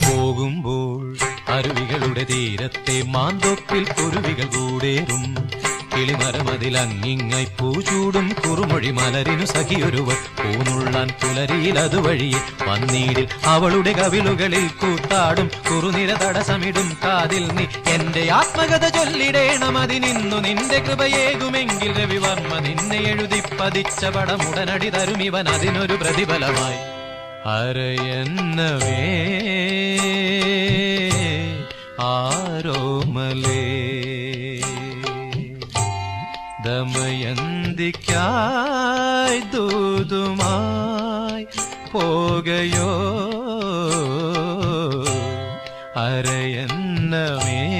പോകുമ്പോൾ അരുവികളുടെ തീരത്തെ മാന്തോപ്പിൽ കുരുവികൾ കൂടേറും. കിളിമരമതിലങ്ങിങ്ങായി പൂചൂടും കുറുമൊഴി മലരിനു സഖിയൊരുവർ പൂനുള്ളാൻ പുലരിയിൽ അതുവഴിയെ വന്നീടിൽ അവളുടെ കവിളുകളിൽ കൂത്താടും കുറുനിര തടസമിടും കാതിൽ നീ എന്റെ ആത്മകഥ ചൊല്ലിടേണം. അതിനിന്നു നിന്റെ കൃപയേകുമെങ്കിൽ രവിവർമ്മ നിന്നെ എഴുതി പതിച്ച പടമുടനടി തരുമിവൻ അതിനൊരു പ്രതിഫലമായി. അരയന്നവേ ആരോമലേ ദമയന്തിക്കായി ദൂതുമായി പോകയോ. അരയന്നവേ